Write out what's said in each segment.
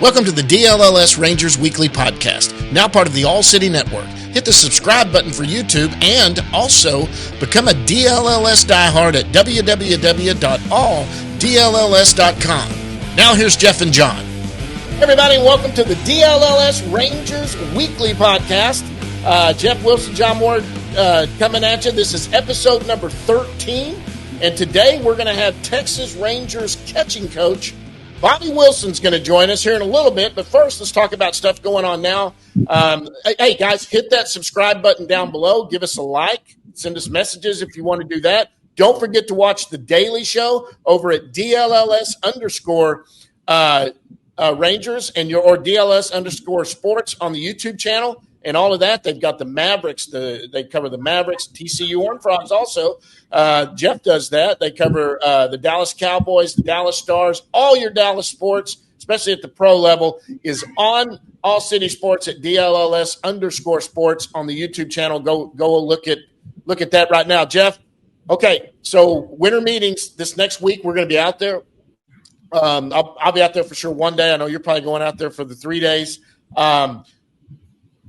Welcome to the DLLS Rangers Weekly Podcast, now part of the All City Network. Hit the subscribe button for YouTube and also become a DLLS diehard at www.alldlls.com. Now here's Jeff and John. Everybody, welcome to the DLLS Rangers Weekly Podcast. Jeff Wilson, John Ward coming at you. This is episode number 13, and today we're going to have Texas Rangers catching coach Bobby Wilson's going to join us here in a little bit, but first, let's talk about stuff going on now. Hey, guys, hit that subscribe button down below. Give us a like. Send us messages if you want to do that. Don't forget to watch The Daily Show over at DLLS_Rangers or DLS_Sports on the YouTube channel and all of that. They've got the Mavericks. They cover the Mavericks, TCU Horned Frogs also. Jeff does that. They cover the Dallas Cowboys, the Dallas Stars, all your Dallas sports, especially at the pro level, is on All City Sports at DLLS_Sports on the YouTube channel. Go look at that right now, Jeff. Okay, so winter meetings this next week. We're going to be out there. I'll be out there for sure one day. I know you're probably going out there for the 3 days.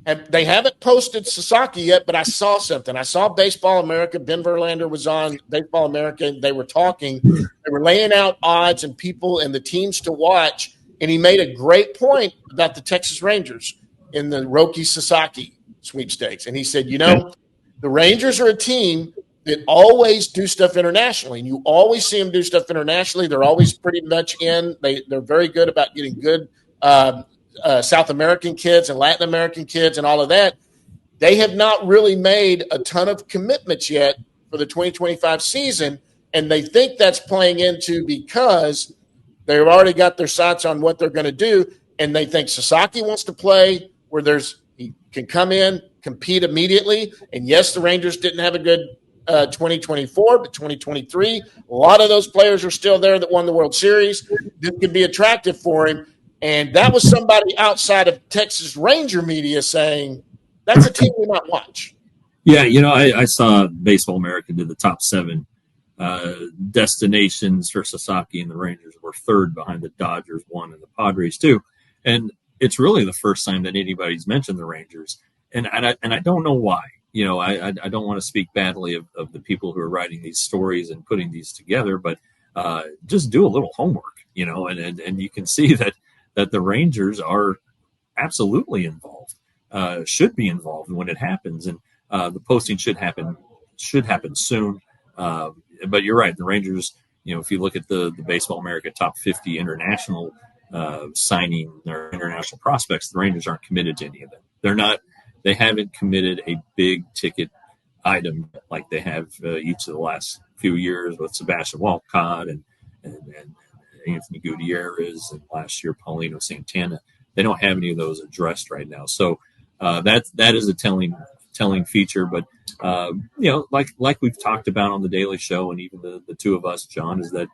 And they haven't posted Sasaki yet, but I saw something. I saw Baseball America. Ben Verlander was on Baseball America, and they were talking. They were laying out odds and people and the teams to watch, and he made a great point about the Texas Rangers in the Roki Sasaki sweepstakes. And he said, the Rangers are a team that always do stuff internationally, and you always see them do stuff internationally. They're always pretty much in. They're very good about getting good South American kids and Latin American kids and all of that. They have not really made a ton of commitments yet for the 2025 season, and they think that's playing into because they've already got their sights on what they're going to do, and they think Sasaki wants to play where he can come in, compete immediately. And yes, the Rangers didn't have a good 2024, but 2023, a lot of those players are still there that won the World Series. This could be attractive for him. And that was somebody outside of Texas Ranger media saying that's a team we might watch. Yeah, I saw Baseball America did the top 7 destinations for Sasaki, and the Rangers were third behind the Dodgers, 1, and the Padres 2. And it's really the first time that anybody's mentioned the Rangers. And I don't know why. I don't want to speak badly of the people who are writing these stories and putting these together, but just do a little homework, and you can see that the Rangers are absolutely involved, should be involved when it happens. And the posting should happen soon. But you're right. The Rangers, if you look at the Baseball America top 50 international signing or international prospects, the Rangers aren't committed to any of them. They haven't committed a big ticket item like they have each of the last few years with Sebastian Walcott and Anthony Gutierrez, and last year Paulino Santana. They don't have any of those addressed right now, so that is a telling feature. But like we've talked about on the Daily Show, and even the two of us, John, is that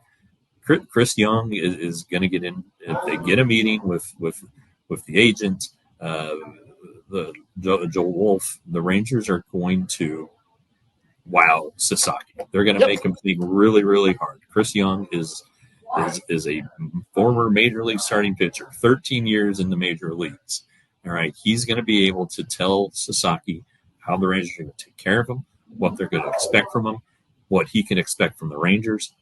Chris Young is going to get in. If they get a meeting with the agent, Joel Wolf, the Rangers are going to wow Sasaki. They're going to make him think really, really hard. Chris Young is a former major league starting pitcher, 13 years in the major leagues. All right. He's going to be able to tell Sasaki how the Rangers are going to take care of him, what they're going to expect from him, what he can expect from the Rangers.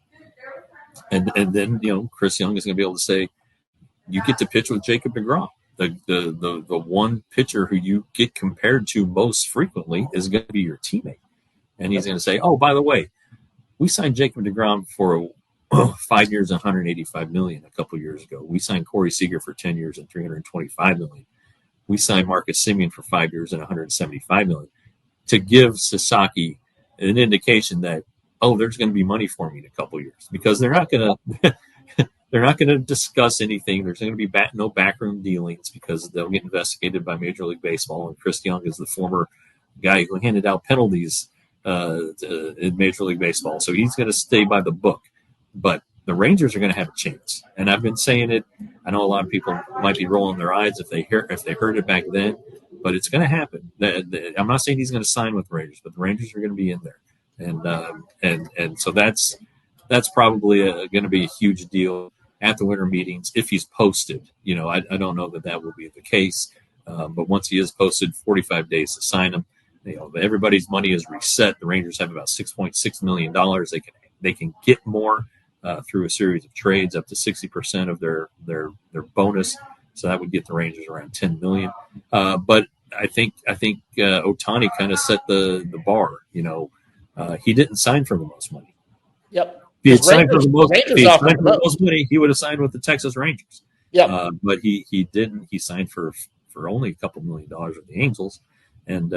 And then, Chris Young is going to be able to say, you get to pitch with Jacob deGrom. The one pitcher who you get compared to most frequently is going to be your teammate. And he's going to say, oh, by the way, we signed Jacob deGrom for 5 years and $185 million a couple of years ago. We signed Corey Seager for 10 years and $325 million. We signed Marcus Semien for 5 years and $175 million, to give Sasaki an indication that, there's going to be money for me in a couple of years, because they're not going to discuss anything. There's going to be no backroom dealings, because they'll get investigated by Major League Baseball. And Chris Young is the former guy who handed out penalties in Major League Baseball, so he's going to stay by the book. But the Rangers are going to have a chance, and I've been saying it. I know a lot of people might be rolling their eyes if they heard it back then, but it's going to happen. I'm not saying he's going to sign with the Rangers, but the Rangers are going to be in there, and so that's probably going to be a huge deal. at the winter meetings if he's posted. I don't know that will be the case, but once he is posted, 45 days to sign him. Everybody's money is reset. The Rangers have about $6.6 million. They can get more through a series of trades, up to 60% of their bonus. So that would get the Rangers around $10 million. But I think Ohtani kind of set the bar. He didn't sign for the most money. Yep. If he had signed for the most money, he would have signed with the Texas Rangers. Yeah. But he didn't. He signed for only a couple $1 million with the Angels, and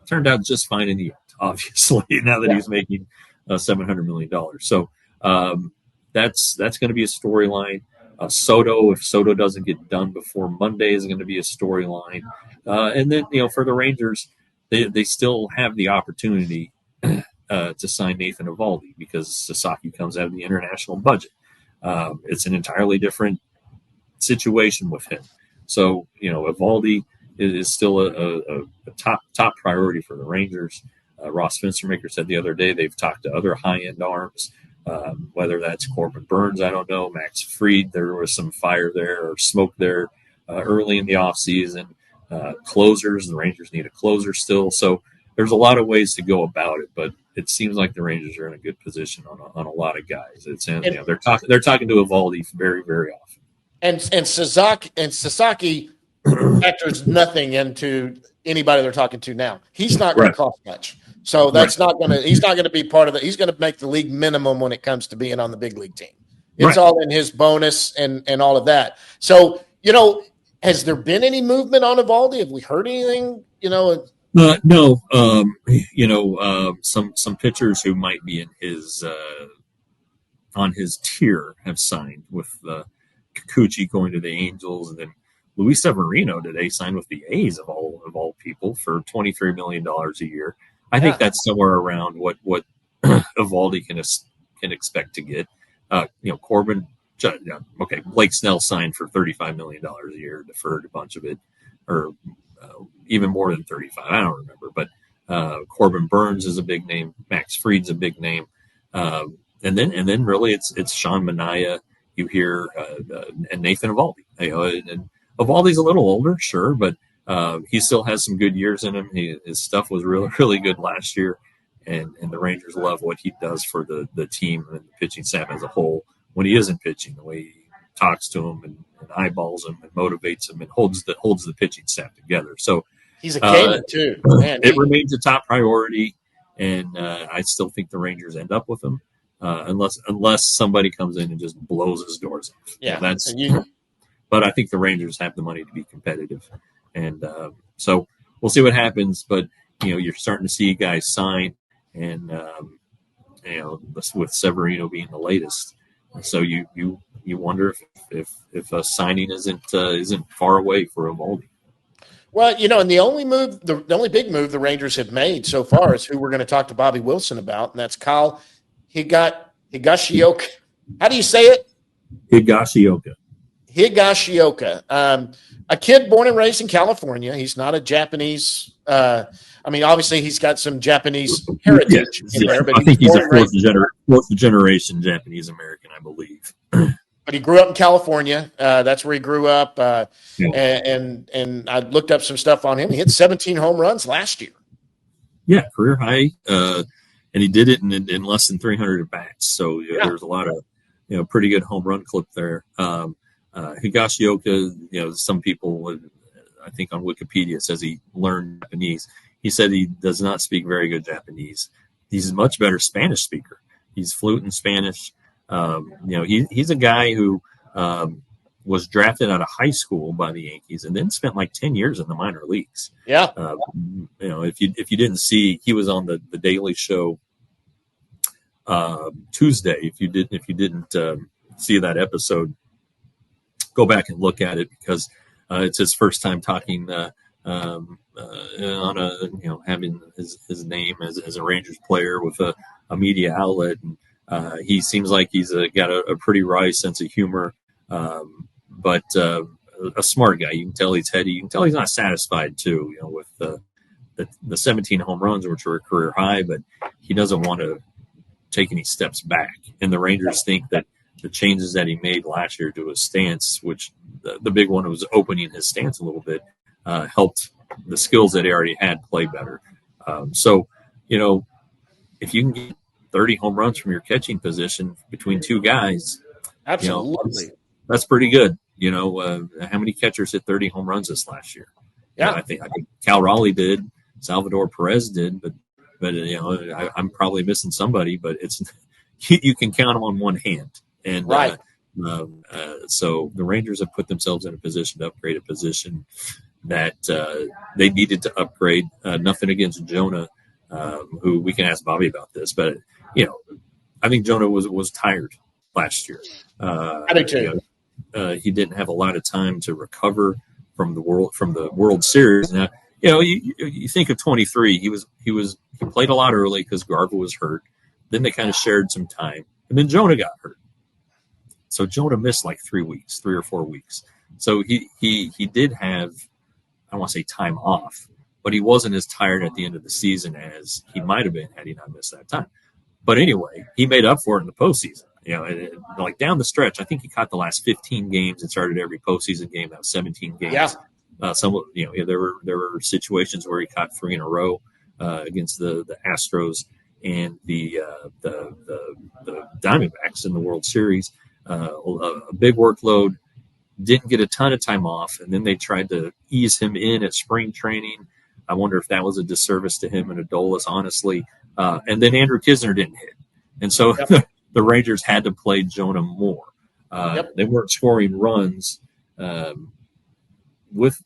turned out just fine in the end. Obviously, now that he's making $700 million. So that's going to be a storyline. Soto, if Soto doesn't get done before Monday, is going to be a storyline. And then, for the Rangers, they still have the opportunity to sign Nathan Eovaldi because Sasaki comes out of the international budget. It's an entirely different situation with him. So, Eovaldi is still a top priority for the Rangers. Ross Fenstermaker said the other day they've talked to other high-end arms, whether that's Corbin Burns, I don't know, Max Fried. There was some fire there or smoke there early in the offseason. Closers, the Rangers need a closer still. So there's a lot of ways to go about it, but it seems like the Rangers are in a good position on a lot of guys. They're talking to Eovaldi very, very often. And Sasaki factors nothing into anybody they're talking to now. He's not going to cost much. So he's not going to be part of it. He's going to make the league minimum when it comes to being on the big league team. It's all in his bonus and all of that. So, has there been any movement on Eovaldi? Have we heard anything? No. Some pitchers who might be in his on his tier have signed with Kikuchi going to the Angels, and then Luis Severino today signed with the A's of all people for $23 million a year. I think that's somewhere around what Eovaldi can expect to get. Corbin. Okay, Blake Snell signed for $35 million a year, deferred a bunch of it, or even more than 35. I don't remember, but Corbin Burns is a big name. Max Fried's a big name, and then really it's Sean Manaea. You hear and Nathan Eovaldi. And Eovaldi's a little older, sure, but he still has some good years in him. His stuff was really, really good last year, and the Rangers love what he does for the team and the pitching staff as a whole. When he isn't pitching, the way he talks to him and eyeballs him and motivates him and holds the pitching staff together. So he's a gamer too. Man, it remains a top priority, and I still think the Rangers end up with him unless somebody comes in and just blows his doors off. Yeah, but I think the Rangers have the money to be competitive, and so we'll see what happens. But you're starting to see guys sign, and with Severino being the latest. So you wonder if a signing isn't far away for Eovaldi. Well, and the only big move the Rangers have made so far is who we're going to talk to Bobby Wilson about, and that's Kyle Higashioka. How do you say it? Higashioka. A kid born and raised in California. He's not a Japanese. Obviously he's got some Japanese heritage in there, but I think he's a fourth generation Japanese American, I believe. But he grew up in California. That's where he grew up. And I looked up some stuff on him. He hit 17 home runs last year. Yeah, career high. And he did it in less than 300 at bats. So there's a lot of pretty good home run clip there. Higashioka, some people, I think on Wikipedia, says he learned Japanese. He said he does not speak very good Japanese. He's a much better Spanish speaker. He's fluent in Spanish. He's a guy who was drafted out of high school by the Yankees and then spent like 10 years in the minor leagues. Yeah. If you didn't see, he was on the Daily Show Tuesday. If you didn't see that episode, go back and look at it because it's his first time talking having his name as a Rangers player with a media outlet, and he seems like he's got a pretty wry sense of humor, but a smart guy. You can tell he's heady. You can tell he's not satisfied too. With the 17 home runs, which are a career high, but he doesn't want to take any steps back. And the Rangers think that the changes that he made last year to his stance, which the big one was opening his stance a little bit, helped the skills that he already had play better. So, if you can get 30 home runs from your catching position between two guys, absolutely, that's pretty good. How many catchers hit 30 home runs this last year? Yeah, I think Cal Raleigh did, Salvador Perez did, but I'm probably missing somebody. But it's you can count them on one hand, and right. So the Rangers have put themselves in a position to upgrade a position that they needed to upgrade. Nothing against Jonah, who we can ask Bobby about this, but I think Jonah was tired last year. I do too. He didn't have a lot of time to recover from the World Series. Now, you think of 23. He played a lot early because Garver was hurt. Then they kind of shared some time, and then Jonah got hurt. So Jonah missed like 3 or 4 weeks. So he did have, I don't want to say time off, but he wasn't as tired at the end of the season as he might have been had he not missed that time. But anyway, he made up for it in the postseason. Like down the stretch, I think he caught the last 15 games and started every postseason game. That was 17 games. Yeah. There were situations where he caught 3 in a row against the Astros and the Diamondbacks in the World Series. A big workload, didn't get a ton of time off, and then they tried to ease him in at spring training. I wonder if that was a disservice to him and Adolis, honestly. And then Andrew Kisner didn't hit, and so the Rangers had to play Jonah more. They weren't scoring runs with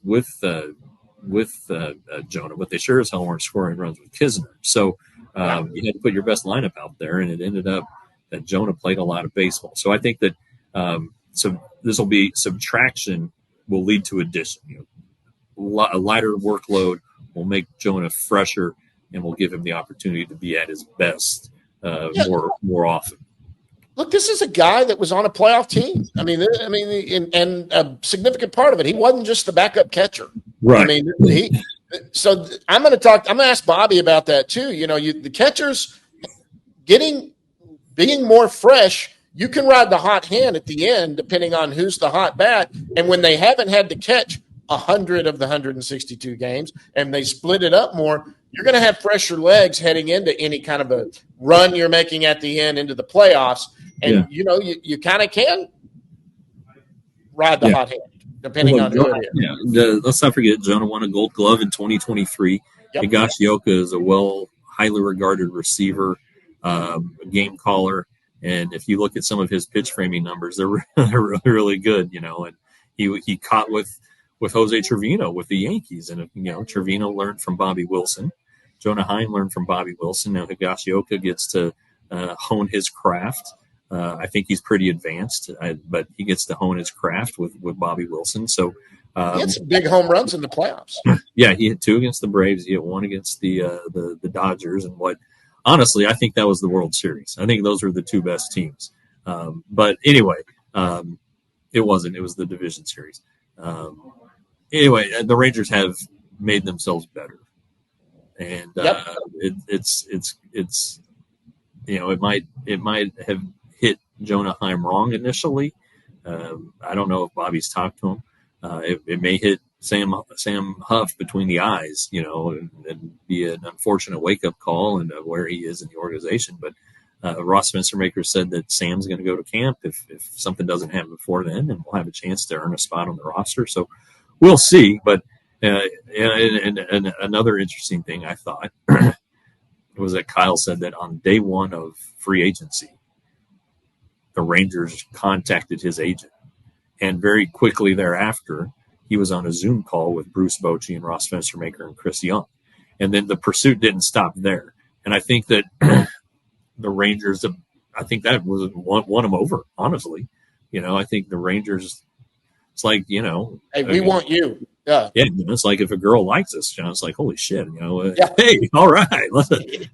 Jonah, but they sure as hell weren't scoring runs with Kisner. So you had to put your best lineup out there, and it ended up that Jonah played a lot of baseball. So I think that so this will be subtraction will lead to addition. A lighter workload will make Jonah fresher and will give him the opportunity to be at his best more often. Look, this is a guy that was on a playoff team. I mean, and a significant part of it, he wasn't just the backup catcher. Right. I mean, so I'm going to ask Bobby about that too. The catchers being more fresh. You can ride the hot hand at the end, depending on who's the hot bat. And when they haven't had to catch 100 of the 162 games and they split it up more, you're going to have fresher legs heading into any kind of a run you're making at the end into the playoffs. And, you kind of can ride the hot hand, depending on who it is. Yeah. Let's not forget, Jonah won a Gold Glove in 2023. Yep. Higashioka is a highly regarded receiver, game caller. And if you look at some of his pitch framing numbers, they're really, really good, and he caught with Jose Trevino with the Yankees. And, Trevino learned from Bobby Wilson. Jonah Heim learned from Bobby Wilson. Now Higashioka gets to hone his craft. I think he's pretty advanced, but he gets to hone his craft with Bobby Wilson. So he had some big home runs in the playoffs. Yeah, he hit 2 against the Braves. He hit 1 against the Dodgers. And honestly, I think that was the World Series. I think those were the 2 best teams. But anyway, it wasn't. It was the division series. Anyway, the Rangers have made themselves better, and it's it might have hit Jonah Heim wrong initially. I don't know if Bobby's talked to him. It may hit Sam Huff between the eyes, and be an unfortunate wake-up call and where he is in the organization. But Ross Spencermaker said that Sam's going to go to camp if something doesn't happen before then, and we'll have a chance to earn a spot on the roster. So we'll see. But and another interesting thing I thought was that Kyle said that on day 1 of free agency, the Rangers contacted his agent. And very quickly thereafter, he was on a Zoom call with Bruce Bochy and Ross Spencermaker and Chris Young. And then the pursuit didn't stop there. And I think that the Rangers, I think that won them over, honestly. I think the Rangers, it's like, hey, we want you. Yeah. Yeah. It's like if a girl likes us, it's like, holy shit, hey, all right.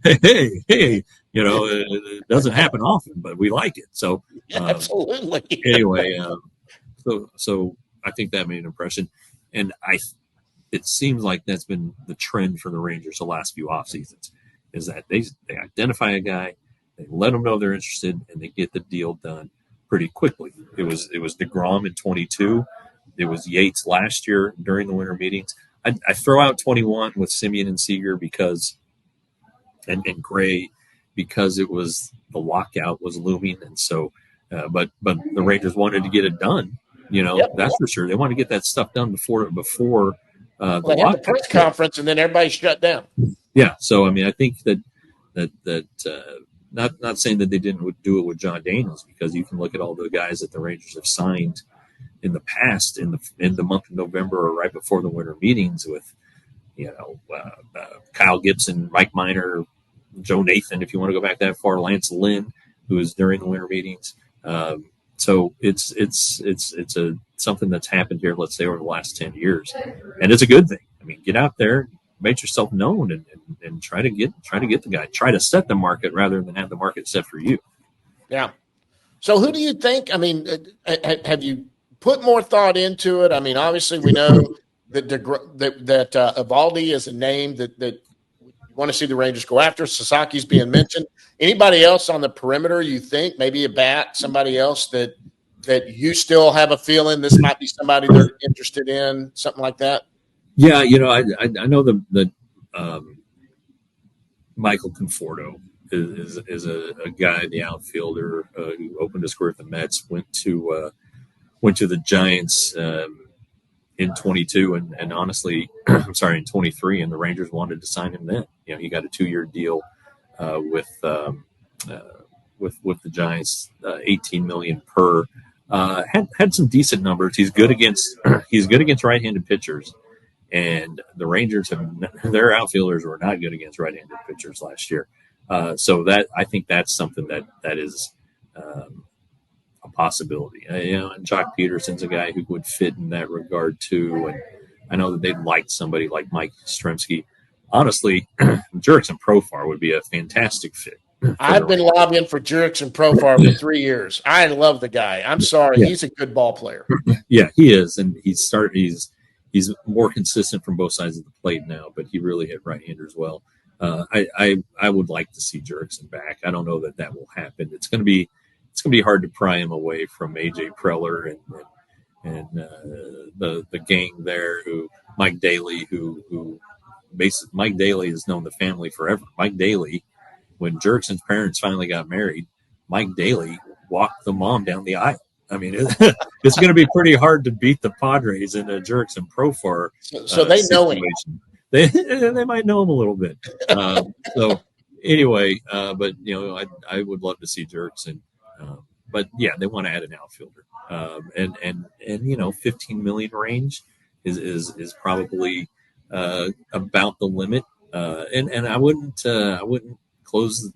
Hey, it doesn't happen often, but we like it. So, absolutely. Anyway, so I think that made an impression. And it seems like that's been the trend for the Rangers the last few off seasons, is that they identify a guy, they let them know they're interested, and they get the deal done. pretty quickly. It was DeGrom in 22. It was Yates last year during the winter meetings. I throw out 21 with Simeon and Seager and Gray because it was the lockout was looming, and so but the Rangers wanted to get it done. That's for sure. They wanted to get that stuff done before they had the press conference, and then everybody shut down. Yeah, so I mean, I think that not saying that they didn't do it with John Daniels, because you can look at all the guys that the Rangers have signed in the past in the month of November or right before the winter meetings with Kyle Gibson, Mike Minor, Joe Nathan, if you want to go back that far, Lance Lynn, who was during the winter meetings. So it's something that's happened here, let's say, over the last 10 years, and it's a good thing. I mean, get out there, make yourself known, and try to get the guy. Try to set the market rather than have the market set for you. Yeah. So who do you think? I mean, have you put more thought into it? I mean, obviously we know that Eovaldi is a name that you want to see the Rangers go after. Sasaki's being mentioned. Anybody else on the perimeter you think, maybe a bat, somebody else that you still have a feeling this might be somebody they're interested in, something like that? Yeah, I know that Michael Conforto is a guy, the outfielder who opened his career at the Mets, went to the Giants in 22, and honestly, I'm sorry, in 23, and the Rangers wanted to sign him then. He got a 2-year deal with the Giants, $18 million per. Had some decent numbers. He's good against right-handed pitchers, and the Rangers their outfielders were not good against right-handed pitchers last year. So that I think that's something that is a possibility. And Jock Peterson's a guy who would fit in that regard too. And I know that they'd like somebody like Mike Yastrzemski. Honestly, Jurickson Profar would be a fantastic fit. I've been lobbying for Jurickson Profar for 3 years. I love the guy. I'm sorry, he's a good ball player. Yeah, he is, and he's more consistent from both sides of the plate now. But he really hit right-hander as well. I would like to see Jurickson back. I don't know that will happen. It's going to be hard to pry him away from AJ Preller and the gang there. Mike Daly, who basically Mike Daly has known the family forever. Mike Daly, when Jurickson's parents finally got married, Mike Daly walked the mom down the aisle. I mean, it's going to be pretty hard to beat the Padres in a Jurickson Profar. So they know him. They might know him a little bit. So anyway, but I would love to see Jurickson. But yeah, they want to add an outfielder, and 15 million range is probably about the limit. And I wouldn't close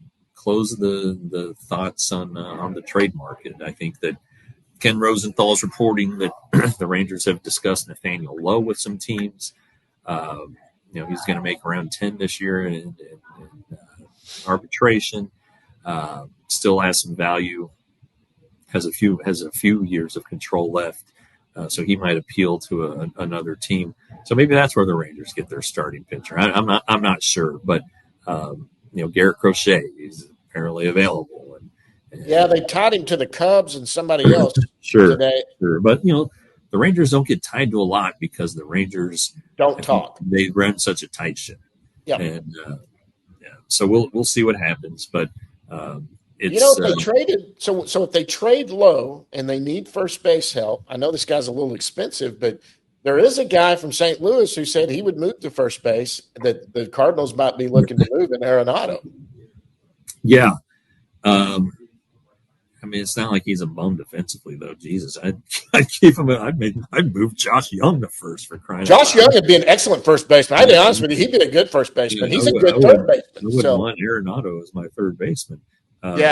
the thoughts on the trade market. I think that Ken Rosenthal's reporting that the Rangers have discussed Nathaniel Lowe with some teams. He's going to make around 10 this year in arbitration. Still has some value. Has a few years of control left, so he might appeal to another team. So maybe that's where the Rangers get their starting pitcher. I'm not sure, but Garrett Crochet is apparently available. And they tied him to the Cubs and somebody else today. Sure, but the Rangers don't get tied to a lot because the Rangers don't talk. They run such a tight ship. Yeah, and so we'll see what happens, but. If they traded, so if they trade Lowe and they need first base help, I know this guy's a little expensive, but there is a guy from St. Louis who said he would move to first base, that the Cardinals might be looking to move in Arenado. Yeah. It's not like he's a bum defensively, though. Jesus, I'd keep him. I'd move Josh Young to first for crying out loud. Josh Young would be an excellent first baseman. I'd be honest with you, he'd be a good first baseman. He's a good third baseman. I wouldn't want Arenado as my third baseman.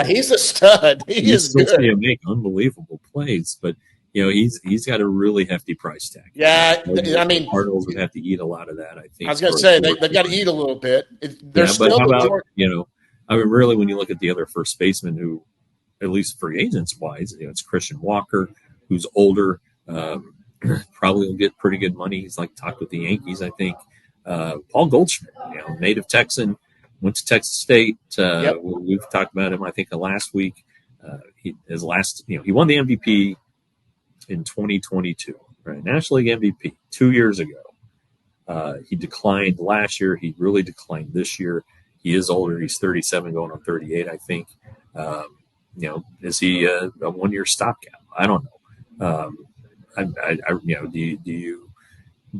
He's a stud. He is good. See him make unbelievable plays, but he's got a really hefty price tag. Yeah, Cardinals would have to eat a lot of that. I think. I was going to say they've got to eat a little bit. But how about really when you look at the other first baseman who, at least free agents wise, it's Christian Walker, who's older, probably will get pretty good money. He's talked with the Yankees, I think. Paul Goldschmidt, native Texan. Went to Texas State. Yep. We've talked about him, I think, last week. His last, he won the MVP in 2022, right? National League MVP 2 years ago. He declined last year. He really declined this year. He is older. He's 37, going on 38, I think. Is he a 1 year stopgap? I don't know.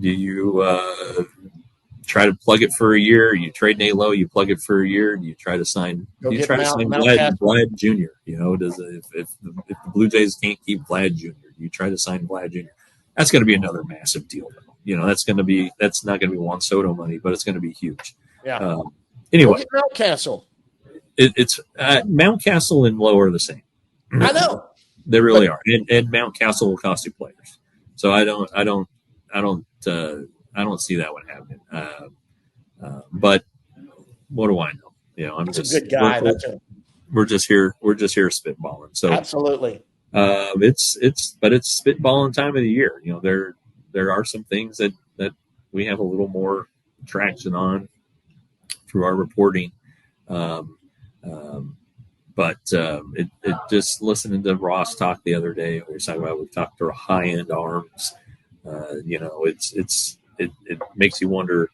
Do you try to plug it for a year? You trade Nate Lowe, you plug it for a year. Do you try to sign? Vlad Jr.? If the Blue Jays can't keep Vlad Jr., you try to sign Vlad Jr. That's going to be another massive deal, though. That's not going to be Juan Soto money, but it's going to be huge. Yeah. Anyway, Mountcastle. It's Mountcastle and Lowe are the same. I know they really are, and Mountcastle will cost you players. So I don't see that one happening. But what do I know? I'm just a good guy. We're just here spitballing. So absolutely. It's spitballing time of the year. There are some things that we have a little more traction on through our reporting. But it just listening to Ross talk the other day, we talked to high end arms. It makes you wonder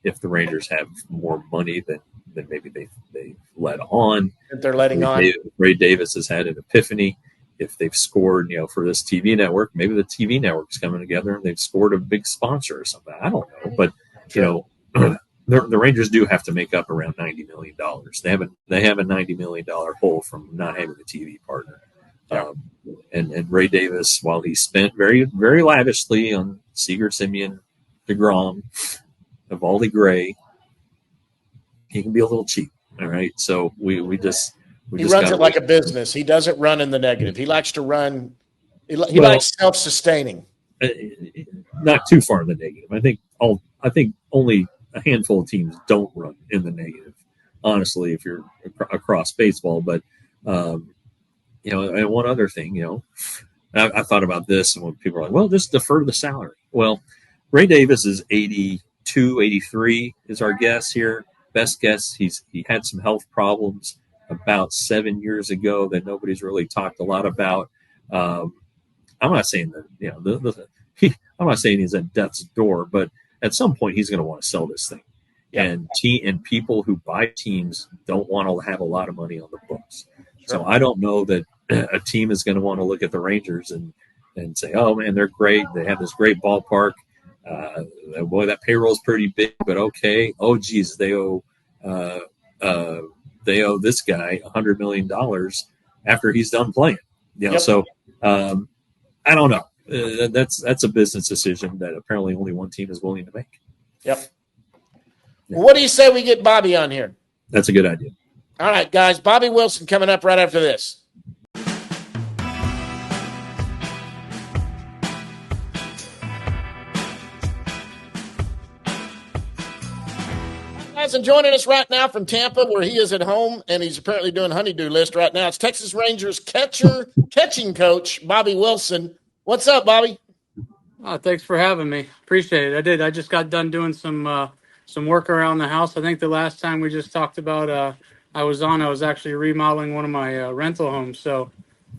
if the Rangers have more money than maybe they let on. If they're letting on. Ray Davis has had an epiphany. If they've scored, for this TV network, maybe the TV network's coming together and they've scored a big sponsor or something. I don't know, but the Rangers do have to make up around $90 million. They have a $90 million hole from not having a TV partner. And Ray Davis, while he spent very, very lavishly on Seager, Semien, DeGrom, Evaldi Gray, he can be a little cheap. All right. So he runs it like a business. He doesn't run in the negative. He likes to run. He likes self-sustaining. Not too far in the negative. I think only a handful of teams don't run in the negative, honestly, if you're across baseball. But, and one other thing, I thought about this, and when people are like, well, just defer the salary. Well, Ray Davis is 82, 83 is our guess here. Best guess. He had some health problems about 7 years ago that nobody's really talked a lot about. I'm not saying that, I'm not saying he's at death's door, but at some point he's going to want to sell this thing. Yeah. And people who buy teams don't want to have a lot of money on the books. Sure. So I don't know that a team is going to want to look at the Rangers and say, oh man, they're great. They have this great ballpark. Boy, that payroll is pretty big, but okay. Oh geez, they owe this guy $100 million after he's done playing. Yep. So I don't know. That's a business decision that apparently only one team is willing to make. Yep. Yeah. What do you say we get Bobby on here? That's a good idea. All right, guys. Bobby Wilson coming up right after this. Guys, and joining us right now from Tampa, where he is at home, and he's apparently doing honeydew list right now. It's Texas Rangers catching coach Bobby Wilson. What's up, Bobby? Oh, thanks for having me. Appreciate it. I did. I just got done doing some work around the house. I think the last time we just talked about I was actually remodeling one of my rental homes. So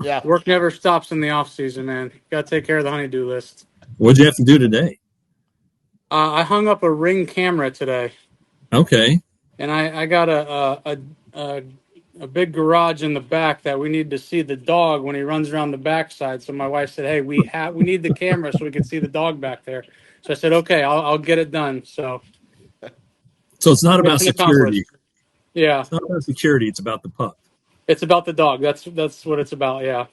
yeah, work never stops in the off season, man. Got to take care of the honeydew list. What'd you have to do today? I hung up a Ring camera today. Okay. And I got a big garage in the back that we need to see the dog when he runs around the backside. So my wife said, "Hey, we need the camera so we can see the dog back there." So I said, "Okay, I'll get it done." So it's not about security. Yeah, it's not about security. It's about the pup. It's about the dog. That's what it's about. Yeah.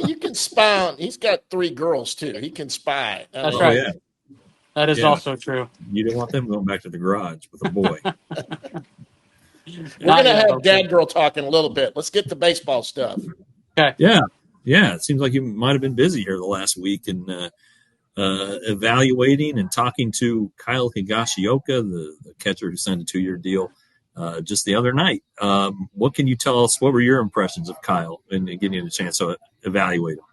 You can spy on. He's got 3 girls too. He can spy. That's right. Yeah. That is also true. You don't want them going back to the garage with a boy. We're going to have Dad Girl talk in a little bit. Let's get the baseball stuff. Okay. Yeah. It seems like you might have been busy here the last week and evaluating and talking to Kyle Higashioka, the catcher who signed a 2-year deal just the other night. What can you tell us? What were your impressions of Kyle and getting you the chance to evaluate him?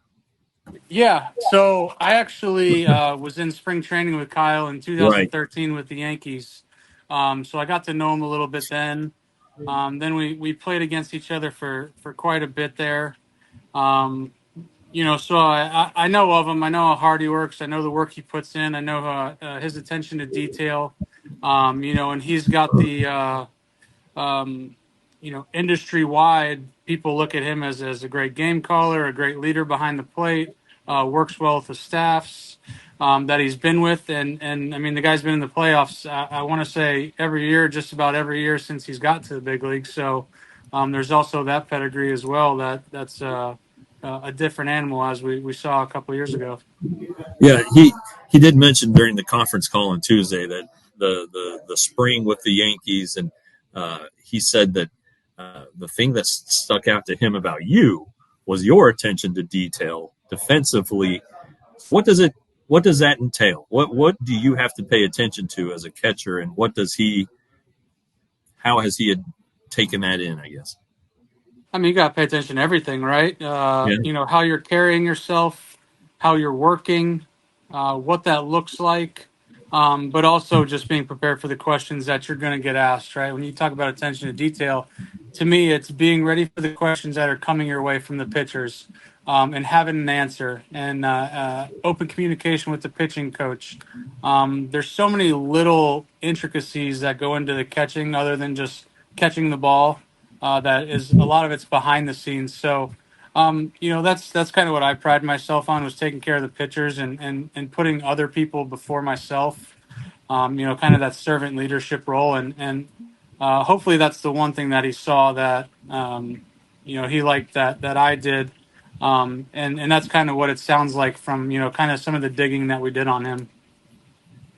Yeah, so I actually was in spring training with Kyle in 2013 with the Yankees. So I got to know him a little bit then. Then we played against each other for quite a bit there. So I know of him. I know how hard he works. I know the work he puts in. I know his attention to detail. And he's got the um, industry wide, people look at him as a great game caller, a great leader behind the plate, works well with the staffs that he's been with. And I mean, the guy's been in the playoffs, I want to say every year, just about every year since he's got to the big league. So there's also that pedigree as well. That's a different animal as we saw a couple years ago. Yeah, he did mention during the conference call on Tuesday that the spring with the Yankees, and he said that the thing that stuck out to him about you was your attention to detail defensively. What does that entail? What do you have to pay attention to as a catcher, and how has he taken that in, I guess? I mean, you got to pay attention to everything, right? Yeah. How you're carrying yourself, how you're working, what that looks like, but also just being prepared for the questions that you're going to get asked, right? When you talk about attention to detail, to me, it's being ready for the questions that are coming your way from the pitchers, and having an answer, and open communication with the pitching coach. There's so many little intricacies that go into the catching other than just catching the ball. That is a lot of it's behind the scenes. So, that's kind of what I pride myself on, was taking care of the pitchers and putting other people before myself. Kind of that servant leadership role, and hopefully that's the one thing that he saw that he liked that I did, and that's kind of what it sounds like from kind of some of the digging that we did on him.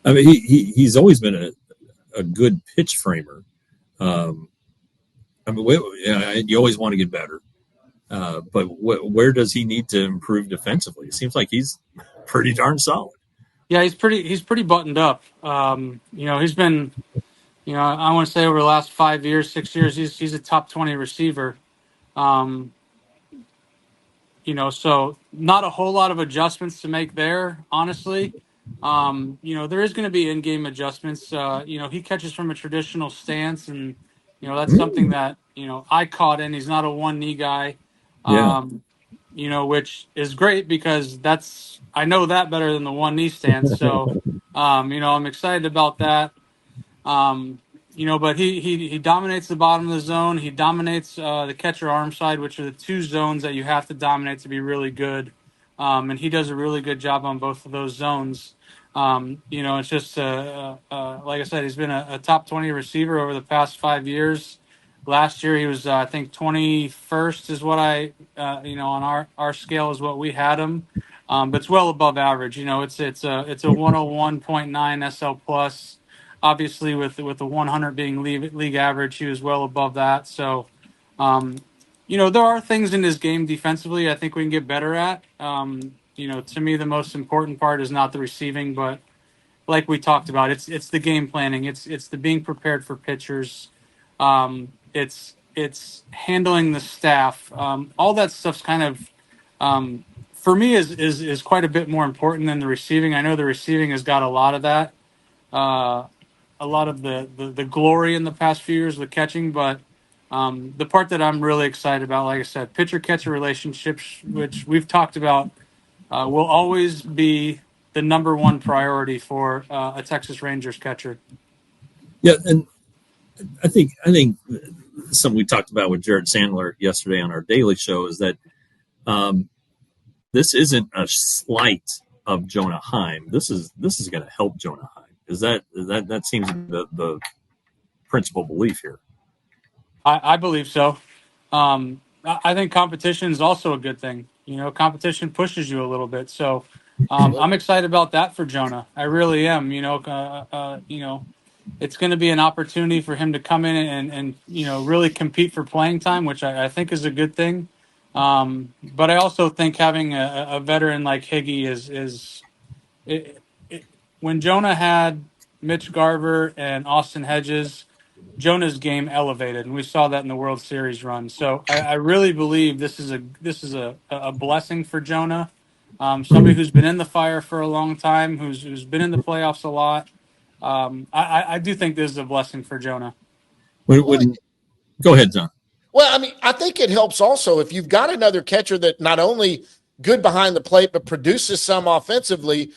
I mean, he's always been a good pitch framer. I mean, you always want to get better, but where does he need to improve defensively? It seems like he's pretty darn solid. Yeah, he's pretty buttoned up. He's been, I want to say over the last 5 years, 6 years, he's a top 20 receiver. Um, so not a whole lot of adjustments to make there, honestly. There is going to be in-game adjustments. He catches from a traditional stance, and that's something that I caught in. He's not a one knee guy. Yeah. Which is great because I know that better than the one knee stance. So, I'm excited about that. But he dominates the bottom of the zone. He dominates the catcher arm side, which are the two zones that you have to dominate to be really good. And he does a really good job on both of those zones. It's just like I said, he's been a top 20 receiver over the past 5 years. Last year he was, I think, 21st is what on our scale is what we had him. But it's well above average. It's a 101.9 SL plus. Obviously, with the 100 being league average, he was well above that. So, there are things in his game defensively I think we can get better at. To me, the most important part is not the receiving, but like we talked about, it's the game planning. It's the being prepared for pitchers. It's handling the staff. All that stuff's kind of for me is quite a bit more important than the receiving. I know the receiving has got a lot of that. A lot of the glory in the past few years with catching, but the part that I'm really excited about, like I said, pitcher-catcher relationships, which we've talked about, will always be the number one priority for a Texas Rangers catcher. Yeah, and I think something we talked about with Jared Sandler yesterday on our daily show is that this isn't a slight of Jonah Heim. This is going to help Jonah Heim. Is that seems the principal belief here? I believe so. I think competition is also a good thing. Competition pushes you a little bit. So I'm excited about that for Jonah. I really am. It's going to be an opportunity for him to come in and really compete for playing time, which I think is a good thing. But I also think having a veteran like Higgy is when Jonah had Mitch Garver and Austin Hedges, Jonah's game elevated, and we saw that in the World Series run. So I really believe this is a blessing for Jonah. Somebody who's been in the fire for a long time, who's been in the playoffs a lot. I do think this is a blessing for Jonah. Go ahead, John. Well, I mean, I think it helps also if you've got another catcher that not only good behind the plate but produces some offensively.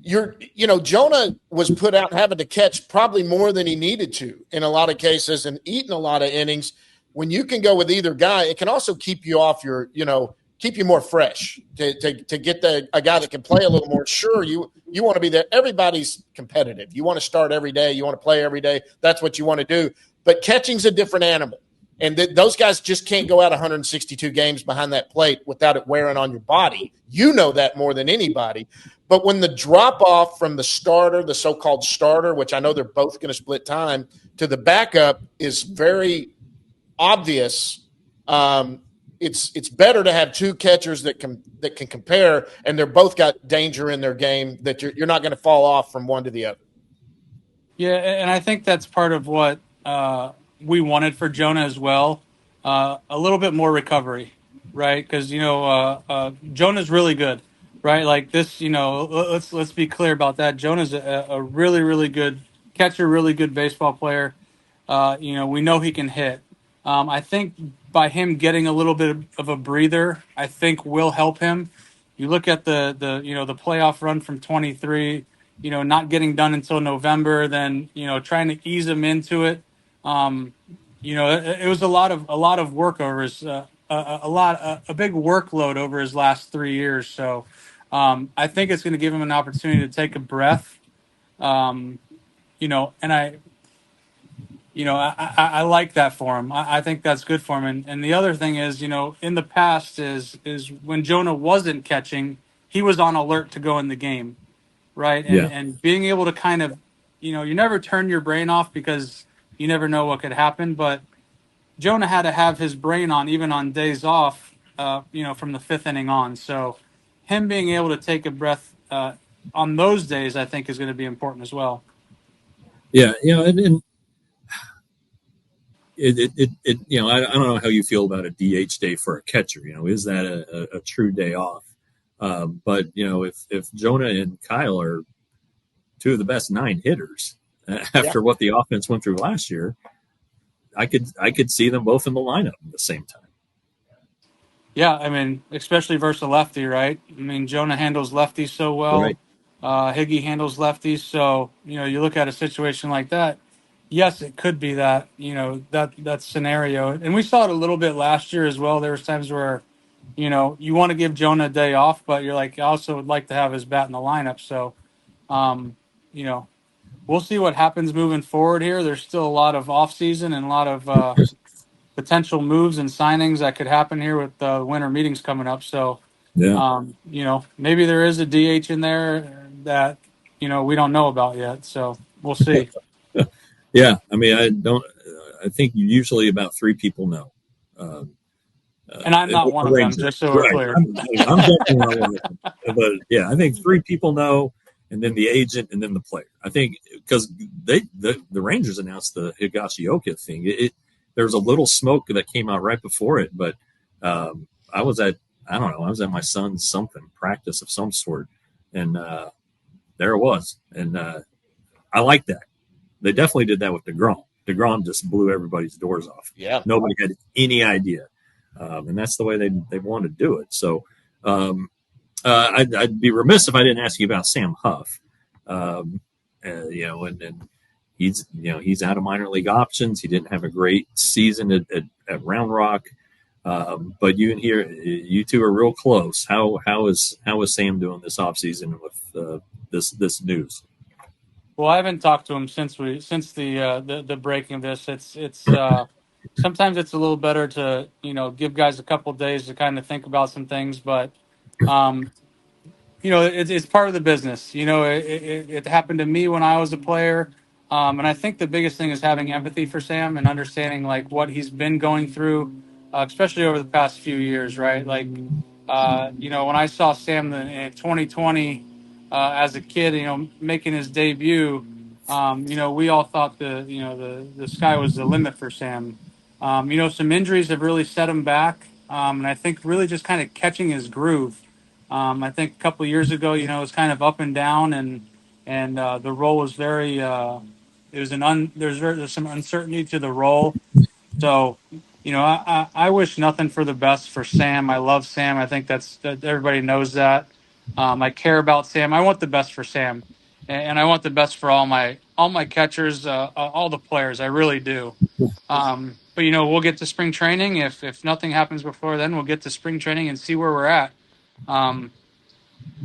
Jonah was put out having to catch probably more than he needed to in a lot of cases and eating a lot of innings. When you can go with either guy, it can also keep you off your, keep you more fresh to get a guy that can play a little more. Sure, you want to be there. Everybody's competitive. You want to start every day. You want to play every day. That's what you want to do. But catching's a different animal. And those guys just can't go out 162 games behind that plate without it wearing on your body. You know that more than anybody. But when the drop off from the starter, the so-called starter, which I know they're both going to split time, to the backup is very obvious. It's better to have two catchers that can compare, and they're both got danger in their game that you're not going to fall off from one to the other. Yeah, and I think that's part of what we wanted for Jonah as well. A little bit more recovery, right? Because Jonah's really good, right? Like this, let's be clear about that. Jonah's a really really good catcher, really good baseball player. We know he can hit. I think by him getting a little bit of a breather, I think will help him. You look at the playoff run from 23. Not getting done until November, then trying to ease him into it. It was a lot of work over his a big workload over his last 3 years. So I think it's going to give him an opportunity to take a breath. And I like that for him. I think that's good for him. And the other thing is, in the past is when Jonah wasn't catching, he was on alert to go in the game, right? And being able to kind of, you never turn your brain off because you never know what could happen. But Jonah had to have his brain on even on days off, from the fifth inning on. So him being able to take a breath on those days, I think, is going to be important as well. Yeah, and I don't know how you feel about a DH day for a catcher. Is that a true day off? But if Jonah and Kyle are two of the best 9 hitters after what the offense went through last year, I could see them both in the lineup at the same time. Yeah, I mean, especially versus a lefty, right? I mean, Jonah handles lefties so well. Right. Higgy handles lefties, so you look at a situation like that. Yes, it could be that that scenario, and we saw it a little bit last year as well. There was times where you want to give Jonah a day off, but you're like, I also would like to have his bat in the lineup. So, we'll see what happens moving forward here. There's still a lot of offseason and a lot of potential moves and signings that could happen here with the winter meetings coming up. So, maybe there is a DH in there that we don't know about yet. So we'll see. Yeah, I mean, I think usually about 3 people know. And I'm not one of them, just so we're clear. I'm definitely not one of them. But yeah, I think 3 people know, and then the agent, and then the player. I think because the Rangers announced the Higashioka thing. There was a little smoke that came out right before it, but I was at my son's practice of some sort, and there it was. And I like that. They definitely did that with DeGrom. DeGrom just blew everybody's doors off. Yeah, nobody had any idea. And that's the way they wanted to do it. So I'd be remiss if I didn't ask you about Sam Huff. And he's out of minor league options. He didn't have a great season at Round Rock, but you two are real close. How is Sam doing this offseason with this news? Well, I haven't talked to him since the breaking of this. It's sometimes it's a little better to give guys a couple of days to kind of think about some things, but it's part of the business. It happened to me when I was a player, and I think the biggest thing is having empathy for Sam and understanding like what he's been going through, especially over the past few years, right? Like when I saw Sam in 2020 as a kid, making his debut. We all thought the sky was the limit for Sam. Some injuries have really set him back, and I think really just kind of catching his groove. I think a couple of years ago, it was kind of up and down, and the role was very. There's some uncertainty to the role, so I wish nothing for the best for Sam. I love Sam. I think that everybody knows that. I care about Sam. I want the best for Sam, and I want the best for all my catchers, all the players. I really do. But we'll get to spring training. If nothing happens before then, we'll get to spring training and see where we're at. Um,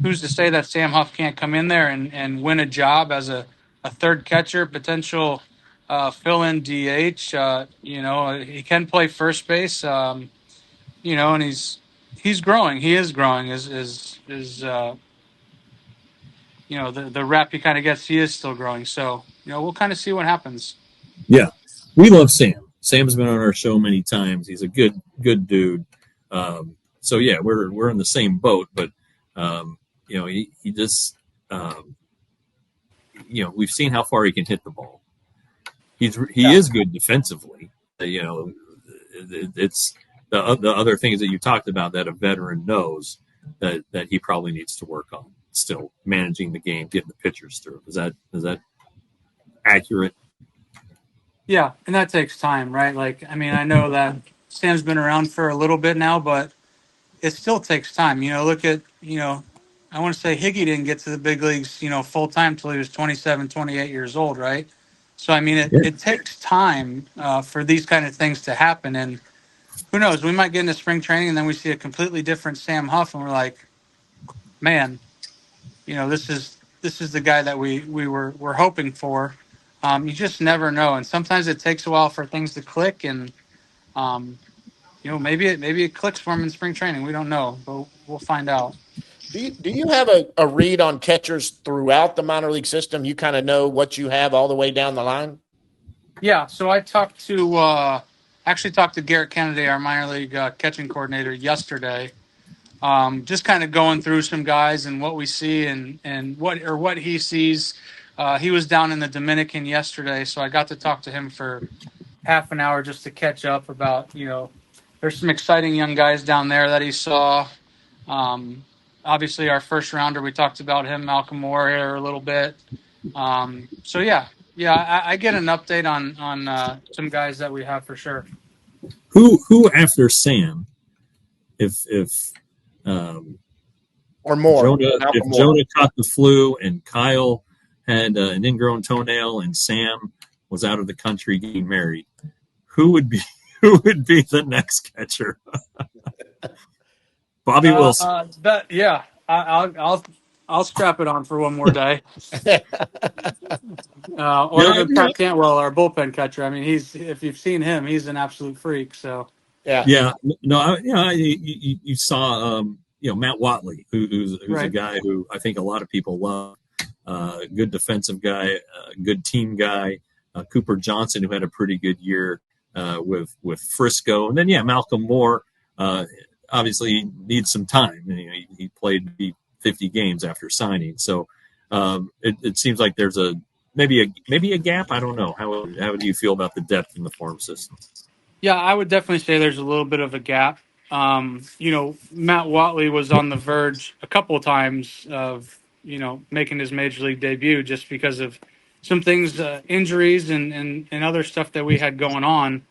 who's to say that Sam Huff can't come in there and win a job as a third catcher, potential fill-in DH? He can play first base. And he's growing. He is growing. The rep he kind of gets, he is still growing. So we'll kind of see what happens. Yeah, we love Sam. Sam's been on our show many times. He's a good dude. So yeah, we're in the same boat, but he just we've seen how far he can hit the ball. He is good defensively. It's the other things that you talked about that a veteran knows that he probably needs to work on. Still managing the game, getting the pitchers through. Is that accurate? Yeah, and that takes time, right? I know that Sam's been around for a little bit now, but it still takes time. Look at, I want to say Higgy didn't get to the big leagues, full time till he was 27, 28 years old, right? So, it takes time for these kind of things to happen. And who knows, we might get into spring training and then we see a completely different Sam Huff and we're like, man, this is the guy that we're hoping for. You just never know. And sometimes it takes a while for things to click and, maybe it clicks for him in spring training. We don't know, but we'll find out. Do you have a read on catchers throughout the minor league system? You kind of know what you have all the way down the line? Yeah, so I talked to Garrett Kennedy, our minor league catching coordinator, yesterday. Just kind of going through some guys and what we see and what he sees. He was down in the Dominican yesterday, so I got to talk to him for half an hour just to catch up about, there's some exciting young guys down there that he saw. Obviously, our first rounder, we talked about him, Malcolm Moore, here a little bit. So I get an update on some guys that we have for sure. Who after Sam, if or more, Jonah caught the flu and Kyle had an ingrown toenail and Sam was out of the country getting married, who would be the next catcher? Bobby Wilson. I'll strap it on for one more day. Or Pat Cantwell, our bullpen catcher. If you've seen him, he's an absolute freak. So yeah. No, you saw Matt Watley, who's right. A guy who I think a lot of people love. Good defensive guy, good team guy. Cooper Johnson, who had a pretty good year with Frisco, and then Malcolm Moore. Obviously, he needs some time. He played 50 games after signing, so it seems like there's maybe a gap. I don't know. How do you feel about the depth in the farm system? Yeah, I would definitely say there's a little bit of a gap. Matt Watley was on the verge a couple of times of making his major league debut just because of some things, injuries and other stuff that we had going on.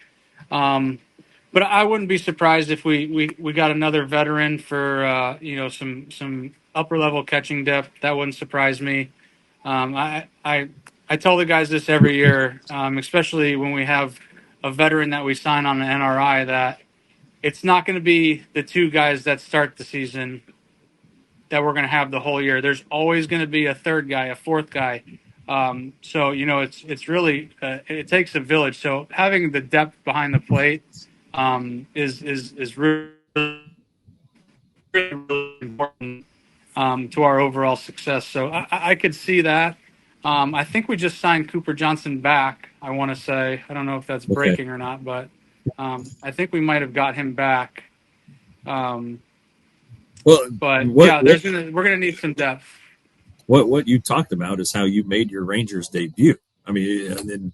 But I wouldn't be surprised if we got another veteran for some upper level catching depth. That wouldn't surprise me. I tell the guys this every year, especially when we have a veteran that we sign on the NRI, that it's not going to be the two guys that start the season that we're going to have the whole year. There's always going to be a third guy, a fourth guy. So it's really it takes a village. So having the depth behind the plate is really, really important to our overall success. So I could see that. I think we just signed Cooper Johnson back. I want to say, I don't know if that's breaking or not, but I think we might have got him back. We're gonna need some depth. What you talked about is how you made your Rangers debut. And then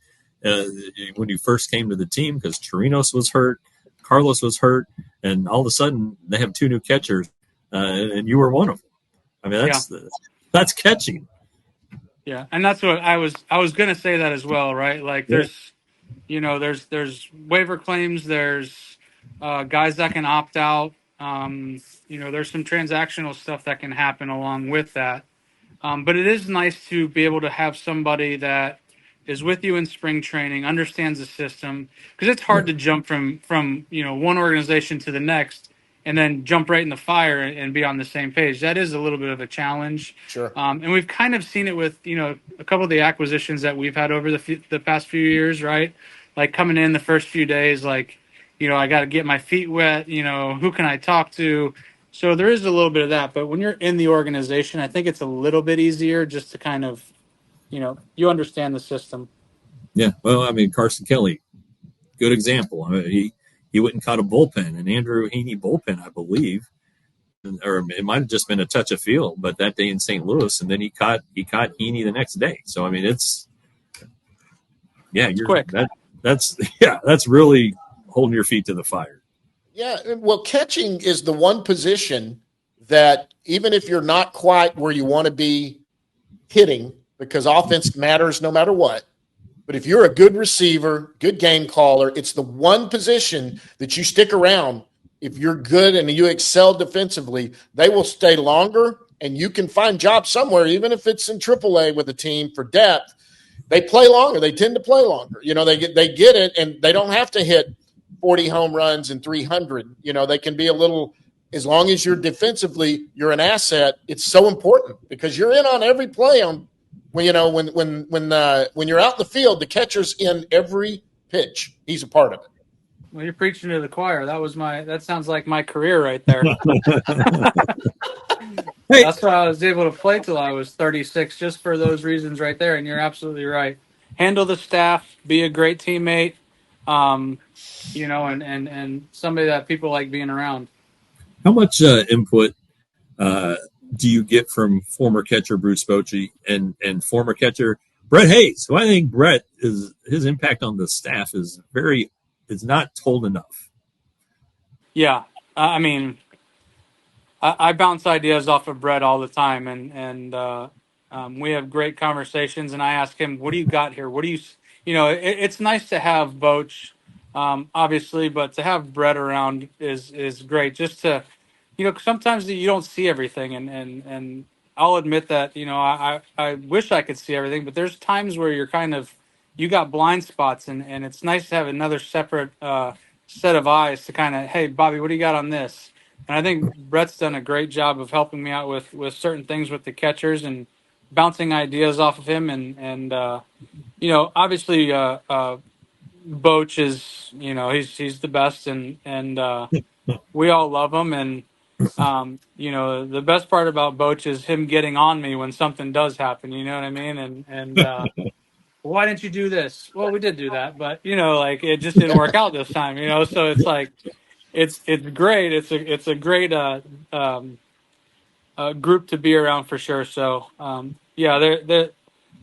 when you first came to the team, because Chirinos was hurt, Carlos was hurt, and all of a sudden they have two new catchers, and you were one of them. That's catching. Yeah, and that's what I was going to say that as well, right? Like there's there's waiver claims, there's guys that can opt out. There's some transactional stuff that can happen along with that. But it is nice to be able to have somebody that is with you in spring training, understands the system, because it's hard to jump from one organization to the next and then jump right in the fire and be on the same page. That is a little bit of a challenge. Sure. And we've kind of seen it with a couple of the acquisitions that we've had over the past few years, right? Like coming in the first few days, like I got to get my feet wet. Who can I talk to? So there is a little bit of that, but when you're in the organization, I think it's a little bit easier just to kind of, you understand the system. Yeah. Well, I mean, Carson Kelly, good example. I mean, he went and caught a bullpen, an Andrew Heaney bullpen, I believe, or it might have just been a touch of field, but that day in St. Louis, and then he caught Heaney the next day. So I mean, it's quick. That's really holding your feet to the fire. Yeah, well, catching is the one position that even if you're not quite where you want to be hitting, because offense matters no matter what, but if you're a good receiver, good game caller, it's the one position that you stick around. If you're good and you excel defensively, they will stay longer, and you can find jobs somewhere, even if it's in AAA with a team for depth. They play longer. They tend to play longer. They get it, and they don't have to hit 40 home runs and 300. They can be a little, as long as you're defensively, you're an asset. It's so important because you're in on every play when you're out in the field, the catcher's in every pitch. He's a part of it. Well, you're preaching to the choir. That sounds like my career right there. Hey. That's why I was able to play till I was 36, just for those reasons right there. And you're absolutely right. Handle the staff, be a great teammate, and somebody that people like being around. How much input do you get from former catcher Bruce Bochy and former catcher Brett Hayes, who I think his impact on the staff is not told enough? Yeah, I mean, I bounce ideas off of Brett all the time, and we have great conversations. And I ask him, "What do you got here? What do you?" It's nice to have Boch, obviously, but to have Brett around is great. Just to, sometimes you don't see everything, and I'll admit that I wish I could see everything, but there's times where you got blind spots, and it's nice to have another separate set of eyes to kind of, hey, Bobby, what do you got on this? And I think Brett's done a great job of helping me out with certain things with the catchers and bouncing ideas off of him. And obviously, Boch is, he's the best, and we all love him. And the best part about Boch is him getting on me when something does happen. You know what I mean? And why didn't you do this? Well, we did do that, but it just didn't work out this time. So it's like. It's great. It's a great group to be around for sure. So they're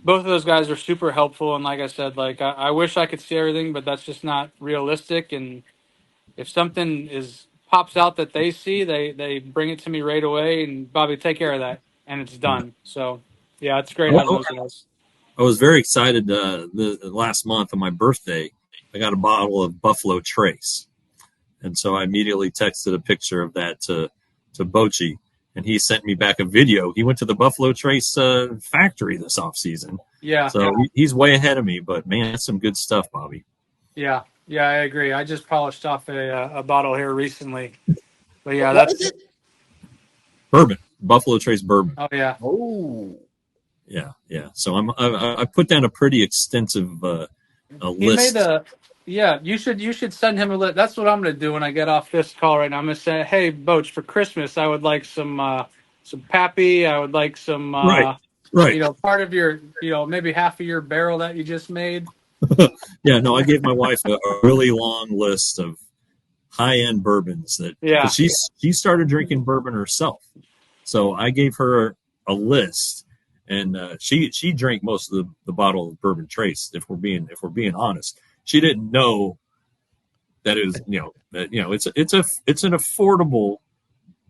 both of those guys are super helpful. And like I said, I wish I could see everything, but that's just not realistic. And if something pops out that they see, they bring it to me right away. And Bobby, take care of that, and it's done. So yeah, it's great having those guys. I was very excited. The last month on my birthday, I got a bottle of Buffalo Trace. And so I immediately texted a picture of that to Bochy, and he sent me back a video. He went to the Buffalo Trace factory this offseason. Yeah. So he's way ahead of me, but man, that's some good stuff, Bobby. Yeah, I agree. I just polished off a bottle here recently. But yeah, that's bourbon, Buffalo Trace bourbon. Oh yeah. Oh. Yeah. So I put down a pretty extensive list. You should send him a list. That's what I'm going to do when I get off this call right now. I'm going to say, hey, Boch, for Christmas, I would like some Pappy. I would like some, right. Part of your, maybe half of your barrel that you just made. Yeah, no, I gave my wife a really long list of high-end bourbons she started drinking bourbon herself. So I gave her a list, and she drank most of the bottle of Bourbon Trace. If we're being honest. She didn't know that it was, it's an affordable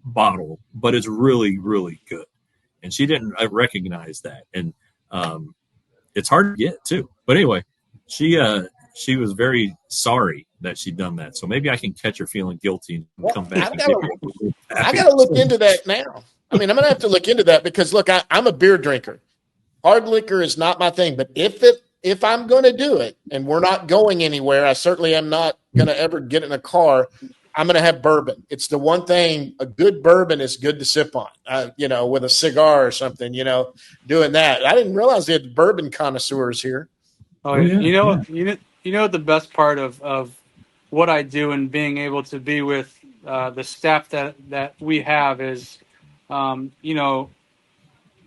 bottle, but it's really, really good. And she didn't recognize that. And it's hard to get too. But anyway, she she was very sorry that she'd done that. So maybe I can catch her feeling guilty and come back. I gotta look into that now. I mean, I'm gonna have to look into that because look, I'm a beer drinker. Hard liquor is not my thing, but if I'm going to do it and we're not going anywhere, I certainly am not going to ever get in a car. I'm going to have bourbon. It's the one thing, a good bourbon is good to sip on, with a cigar or something, doing that. I didn't realize they had bourbon connoisseurs here. Oh, yeah. You know the best part of what I do and being able to be with the staff that we have is,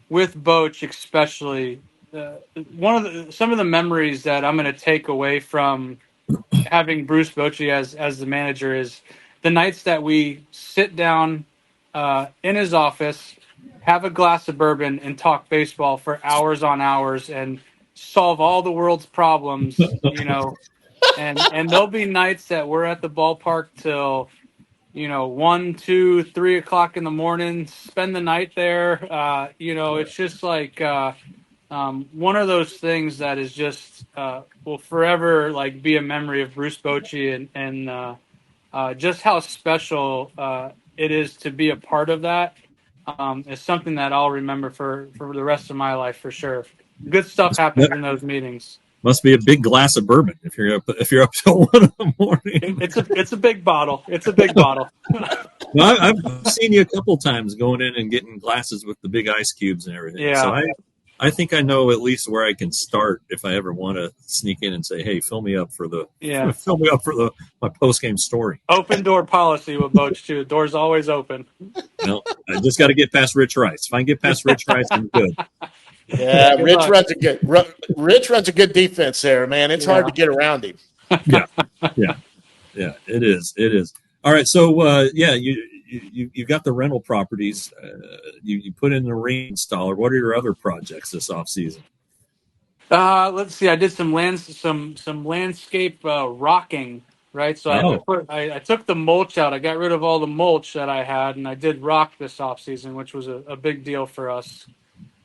with Boch especially, some of the memories that I'm going to take away from having Bruce Bochy as the manager is the nights that we sit down in his office, have a glass of bourbon, and talk baseball for hours on hours and solve all the world's problems. And there'll be nights that we're at the ballpark till 1, 2, 3 o'clock in the morning, spend the night there. It's just like one of those things that is just will forever like be a memory of Bruce Bochy and just how special it is to be a part of that. Is something that I'll remember for the rest of my life for sure. Good stuff happens in those meetings. Must be a big glass of bourbon if you're up till 1 in the morning. It's a big bottle. It's a big bottle. Well, I've seen you a couple times going in and getting glasses with the big ice cubes and everything. Yeah. So I think I know at least where I can start if I ever want to sneak in and say, "Hey, fill me up for my post game story." Open door policy with Boch too. The door's always open. No, I just got to get past Rich Rice. If I can get past Rich Rice, I'm good. Yeah, Rich runs a good defense there, man. It's hard to get around him. Yeah. It is. All right, so you got the rental properties. You put in the rain installer. What are your other projects this off season? Let's see. I did some landscape rocking. Right, so I took the mulch out. I got rid of all the mulch that I had, and I did rock this off season, which was a big deal for us.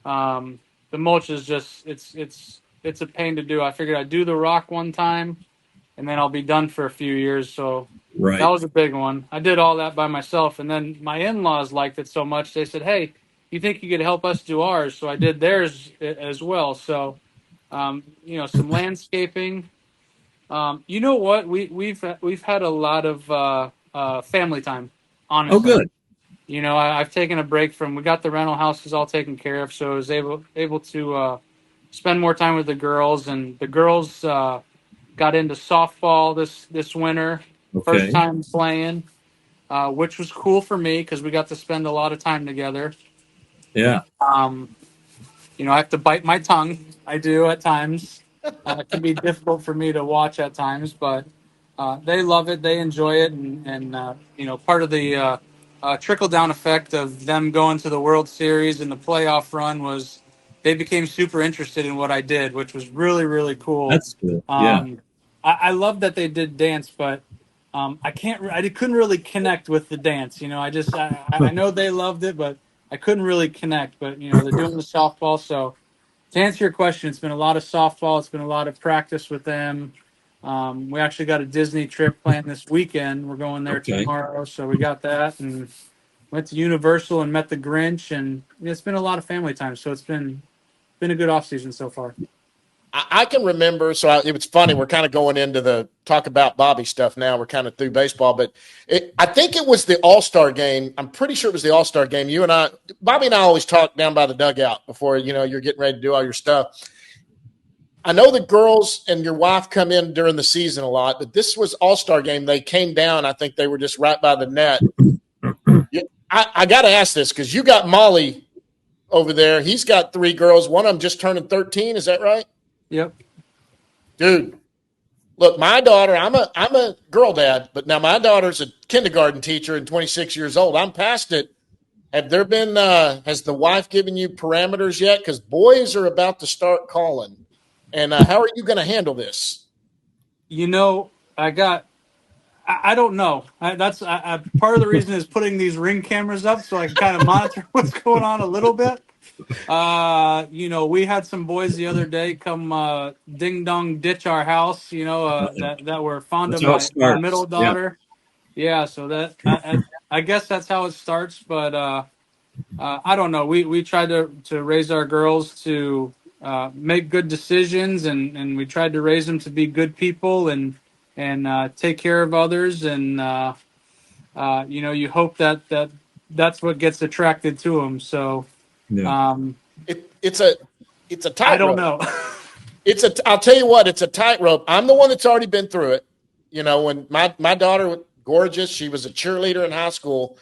The mulch is just it's a pain to do. I figured I'd do the rock one time, and then I'll be done for a few years. So that was a big one. I did all that by myself, and then my in-laws liked it so much they said, "Hey, you think you could help us do ours?" So I did theirs as well. So some landscaping. You know what? We've had a lot of family time. Honestly. Oh, good. I've taken a break from. We got the rental houses all taken care of, so I was able to spend more time with the girls, and the girls got into softball this winter. Okay. First time playing, which was cool for me because we got to spend a lot of time together. Yeah. I have to bite my tongue. I do at times. It can be difficult for me to watch at times, but they love it. They enjoy it, and part of the trickle down effect of them going to the World Series and the playoff run was they became super interested in what I did, which was really, really cool. That's good. Yeah. I love that they did dance, but I couldn't really connect with the dance. I know they loved it, but I couldn't really connect. But they're doing the softball, so. To answer your question, it's been a lot of softball. It's been a lot of practice with them. We actually got a Disney trip planned this weekend. We're going there tomorrow, so we got that. And went to Universal and met the Grinch, and it's been a lot of family time. So it's been a good off season so far. I can remember. So it was funny. We're kind of going into the talk about Bobby stuff now. We're kind of through baseball, but I think it was the All-Star game. I'm pretty sure it was the All-Star game. Bobby and I always talk down by the dugout before, you're getting ready to do all your stuff. I know the girls and your wife come in during the season a lot, but this was All-Star game. They came down. I think they were just right by the net. I got to ask this because you got Molly over there. He's got 3 girls. One of them just turning 13. Is that right? Yep. Dude, look, my daughter, I'm a girl dad, but now my daughter's a kindergarten teacher and 26 years old. I'm past it. Has the wife given you parameters yet? Because boys are about to start calling. And how are you going to handle this? I don't know. That's part of the reason is putting these Ring cameras up so I can kind of monitor what's going on a little bit. We had some boys the other day come ding dong ditch our house. That were fond of That's how it my middle starts. Yeah. daughter. Yeah, so that I guess that's how it starts. But I don't know. We tried to raise our girls to make good decisions, and we tried to raise them to be good people and take care of others. And you hope that's what gets attracted to them. So Yeah. um, It's a I don't tightrope. know. I'll tell you what, it's a tightrope. I'm the one that's already been through it. When my daughter was gorgeous, she was a cheerleader in high school.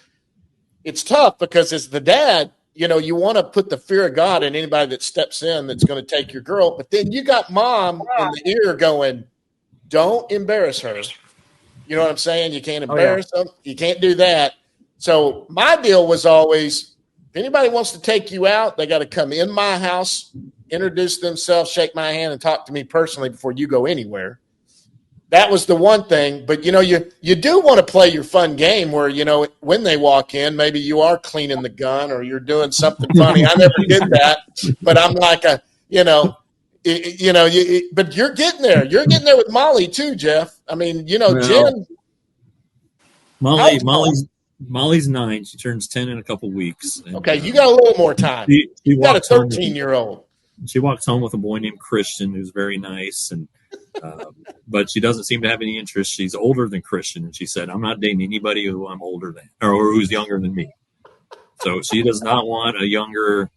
It's tough because as the dad, you want to put the fear of God in anybody that steps in that's going to take your girl. But then you got mom in the ear going, don't embarrass her. You know what I'm saying? You can't Oh yeah. embarrass them. You can't do that. So my deal was always, if anybody wants to take you out, they got to come in my house, introduce themselves, shake my hand, and talk to me personally before you go anywhere. That was the one thing. But, you do want to play your fun game where, when they walk in, maybe you are cleaning the gun or you're doing something funny. I never did that, but I'm like but you're getting there. You're getting there with Molly too, Jeff. I mean, Well, Jen. Molly's 9. She turns 10 in a couple weeks. And, Okay, you got a little more time. She You got a walks home 13-year-old. She walks home with a boy named Christian who's very nice, and but she doesn't seem to have any interest. She's older than Christian, and she said, "I'm not dating anybody who I'm older than or who's younger than me." So she does not want a younger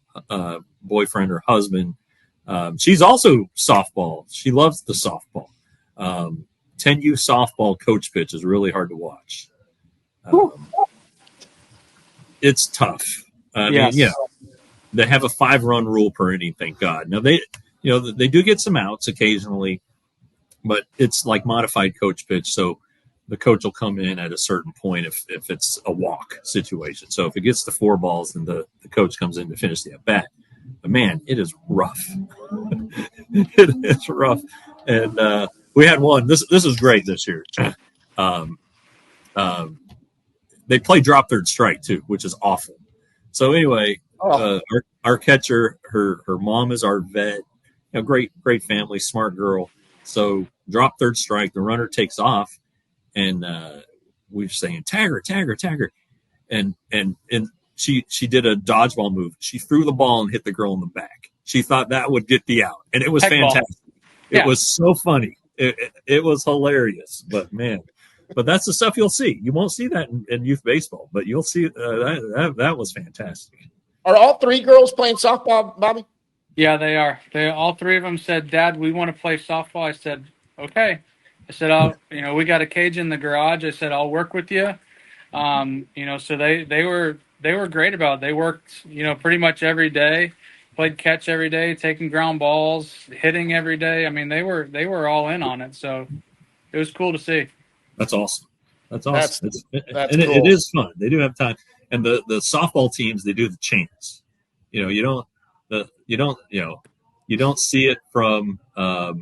boyfriend or husband. She's also softball. She loves the softball. 10U softball coach pitch is really hard to watch. It's tough. I Yes. mean, they have a 5-run rule per inning, thank God. Now they do get some outs occasionally, but it's like modified coach pitch. So the coach will come in at a certain point if it's a walk situation. So if it gets to 4 balls, then the coach comes in to finish the at bat. But man, it is rough. It is rough. And we had one. This is great this year. They play drop third strike too, which is awful. So anyway, our catcher, her mom is our vet. Great family, smart girl. So drop third strike, the runner takes off, and we're saying tag her, and she did a dodgeball move. She threw the ball and hit the girl in the back. She thought that would get the out, and it was fantastic. It was so funny. It was hilarious, but man. But that's the stuff you'll see. You won't see that in youth baseball, but you'll see that was fantastic. Are all 3 girls playing softball, Bobby? Yeah, they are. All 3 of them said, "Dad, we want to play softball." I said, "Okay." I said, we got a cage in the garage." I said, "I'll work with you." So they were great about it. They worked, pretty much every day, played catch every day, taking ground balls, hitting every day. I mean, they were all in on it. So it was cool to see. That's awesome. That's awesome. That's and cool. it is fun. They do have time. And the softball teams, they do the chants. You don't see it from the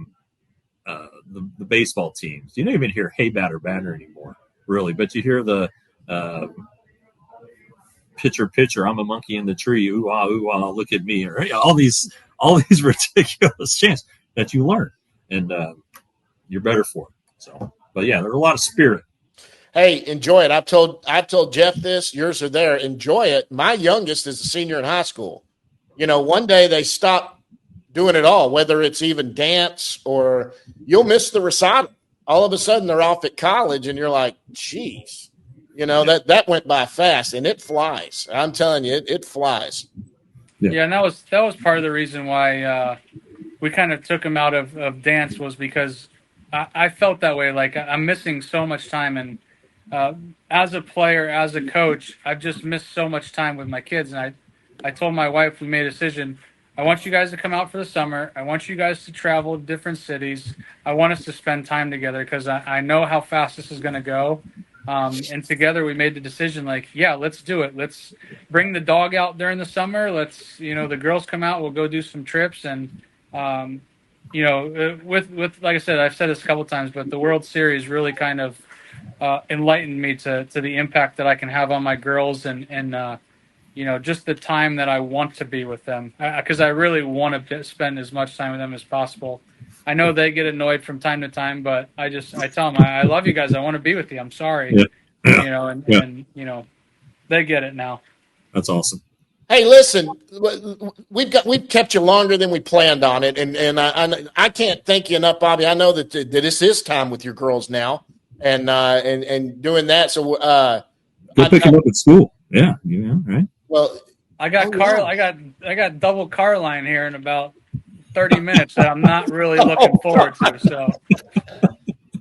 baseball teams. You don't even hear "Hey batter, batter" anymore, really. But you hear the pitcher, I'm a monkey in the tree. Ooh ah, look at me. Or all these ridiculous chants that you learn, and you're better for it. So, but yeah, there's a lot of spirit. Hey, enjoy it. I've told Jeff this. Yours are there. Enjoy it. My youngest is a senior in high school. One day they stop doing it all, whether it's even dance or you'll miss the recital. All of a sudden they're off at college, and you're like, geez. That went by fast, and it flies. I'm telling you, it flies. Yeah, and that was part of the reason why we kind of took him out of dance, was because I felt that way. Like, I'm missing so much time, and as a player, as a coach, I've just missed so much time with my kids. And I told my wife, we made a decision. I want you guys to come out for the summer. I want you guys to travel to different cities. I want us to spend time together because I know how fast this is going to go. And together we made the decision, like, yeah, let's do it. Let's bring the dog out during the summer. Let's, the girls come out. We'll go do some trips. And, with like I said, I've said this a couple of times, but the World Series really kind of enlightened me to the impact that I can have on my girls and just the time that I want to be with them, because I really want to spend as much time with them as possible. I know they get annoyed from time to time, but I tell them, I love you guys. I want to be with you. I'm sorry, and they get it now. That's awesome. Hey, listen, we've kept you longer than we planned on it, and I can't thank you enough, Bobby. I know that this is time with your girls now, and doing that. So go pick them up at school. Yeah, right. Well, I got I got double car line here in about 30 minutes that I'm not really looking forward to. So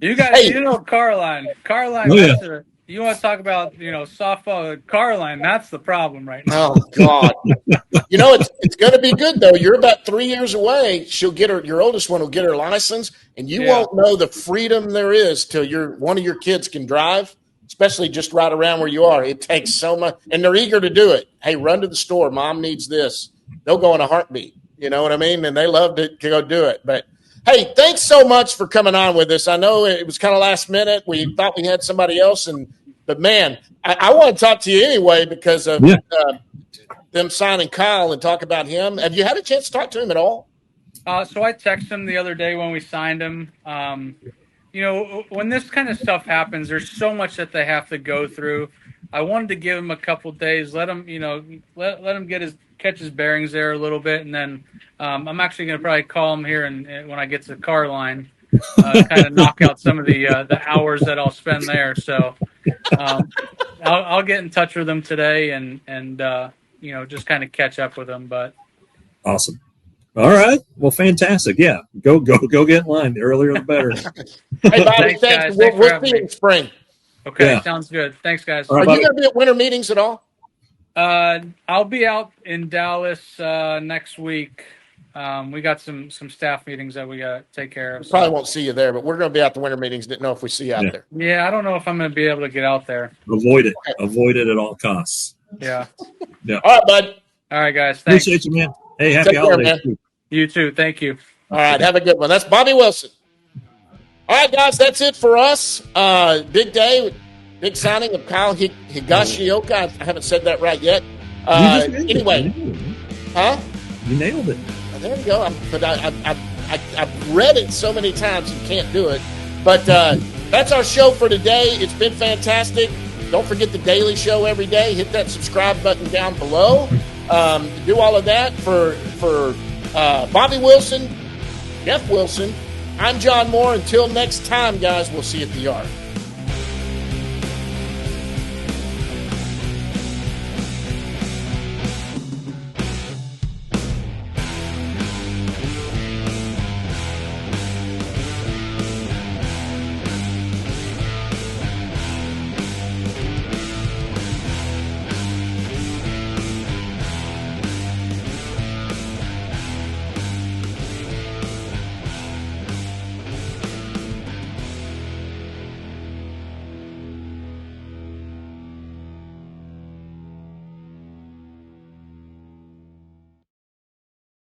you guys, Carline. Oh, yeah. You want to talk about, softball, Carline, that's the problem right now. Oh, God. It's going to be good, though. You're about 3 years away. She'll get your oldest one will get her license, and you won't know the freedom there is till one of your kids can drive, especially just right around where you are. It takes so much, and they're eager to do it. Hey, run to the store. Mom needs this. They'll go in a heartbeat. You know what I mean? And they love to go do it. But, hey, thanks so much for coming on with us. I know it was kind of last minute. We thought we had somebody else, but, man, I want to talk to you anyway because of them signing Kyle and talk about him. Have you had a chance to talk to him at all? So I texted him the other day when we signed him. When this kind of stuff happens, there's so much that they have to go through. I wanted to give him a couple days, let him, let him catch his bearings there a little bit, and then I'm actually going to probably call him here and when I get to the car line, kind of knock out some of the hours that I'll spend there. So I'll get in touch with him today and just kind of catch up with him. But awesome. All right. Well, fantastic. Yeah. Go get in line. The earlier the better. Hey, Bobby, thanks. We'll see you in spring. Okay, sounds good. Thanks, guys. Are you going to be at winter meetings at all? I'll be out in Dallas next week. We got some staff meetings that we got to take care of. Probably won't see you there, but we're going to be at the winter meetings. Didn't know if we see you out there. Yeah, I don't know if I'm going to be able to get out there. Avoid it. Okay. Avoid it at all costs. Yeah. All right, bud. All right, guys. Thanks. Appreciate you, man. Hey, happy holidays. Man. You too. Thank you. All right, have a good one. That's Bobby Wilson. All right, guys, that's it for us. Big day. Big signing of Kyle Higashioka. I haven't said that right yet. Anyway. Huh? You nailed it. There you go. But I've read it so many times you can't do it. But that's our show for today. It's been fantastic. Don't forget the daily show every day. Hit that subscribe button down below. Do all of that for Bobby Wilson, Jeff Wilson. I'm John Moore. Until next time, guys, we'll see you at the yard.